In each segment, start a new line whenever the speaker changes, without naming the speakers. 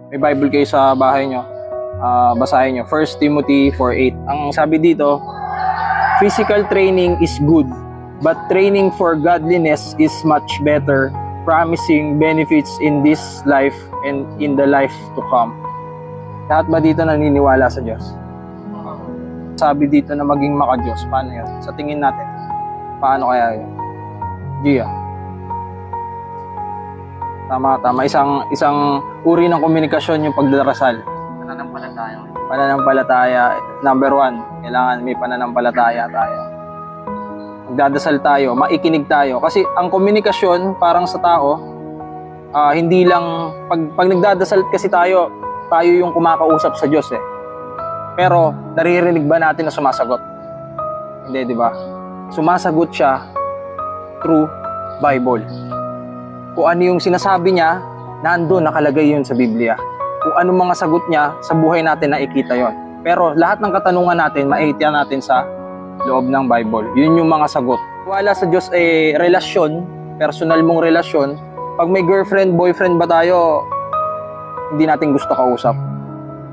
may Bible kayo sa bahay nyo, basahin nyo. 1 Timothy 4:8. Ang sabi dito, physical training is good, but training for godliness is much better, promising benefits in this life and in the life to come. Lahat ba dito naniniwala sa Diyos? Sabi dito na maging maka-Diyos. Paano yun? Sa tingin natin, paano kaya yun? Gia. Tama. Isang uri ng komunikasyon yung pagdarasal. Pananampalataya. Number 1, kailangan may pananampalataya tayo. Magdadasal tayo, maikinig tayo. Kasi ang komunikasyon parang sa tao, hindi lang, pag nagdadasal kasi tayo yung kumakausap sa Diyos eh. Pero naririnig ba natin na sumasagot? Hindi, di ba? Sumasagot siya through Bible. Kung ano yung sinasabi niya, nandun, nakalagay yun sa Biblia. Kung anong mga sagot niya, sa buhay natin nakikita yon. Pero lahat ng katanungan natin, maitiyan natin sa loob ng Bible. Yun yung mga sagot. Wala sa Diyos ay relasyon, personal mong relasyon. Pag may girlfriend, boyfriend ba tayo, hindi natin gusto kausap.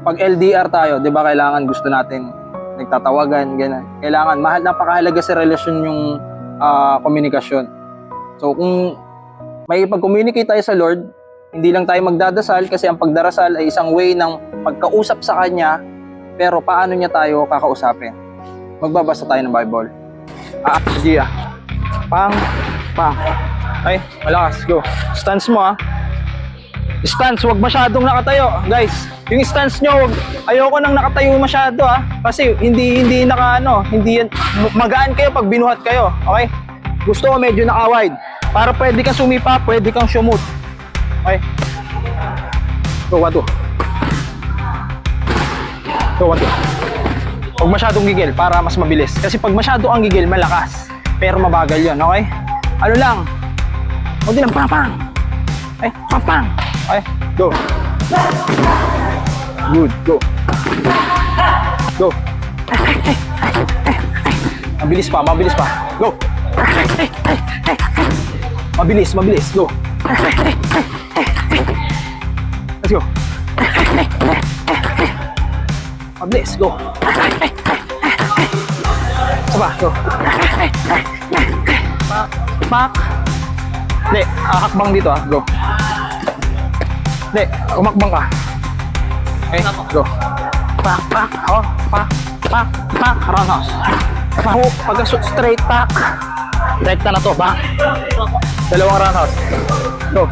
Pag LDR tayo, di ba kailangan gusto natin nagtatawagan, gano'n. Kailangan, napakahalaga sa relasyon yung komunikasyon. So kung may pag-communicate tayo sa Lord, hindi lang tayo magdadasal kasi ang pagdarasal ay isang way ng pagkausap sa Kanya, pero paano niya tayo kakausapin? Magbabasa tayo ng Bible. Gia. Pang. Ay, malakas. Go. Stance mo Stance, wag masyadong nakatayo. Guys, yung stance nyo, ayoko nang nakatayo masyado kasi hindi magaan kayo pag binuhat kayo. Okay? Gusto ko medyo naka-wide. Para pwede kang sumipa, pwede kang sumut. Okay? Go, 1, 2. Go, 1, 2. Huwag masyadong gigil para mas mabilis. Kasi pag masyado ang gigil, malakas. Pero mabagal yun, okay? Ano lang? Huwag din ang pang. Ay, pang. Okay, go. Good, go. Go. Mabilis pa. Go. Mabilis, go. Let's go. Mabilis, go. Saba, go. Pak. Hindi, hakbang dito go. Hindi, umakbang ka. Okay, go. Pak. Roundhouse. Pagka straight, pak. Rekta na to, pak. Dalawang roundhouse. Go.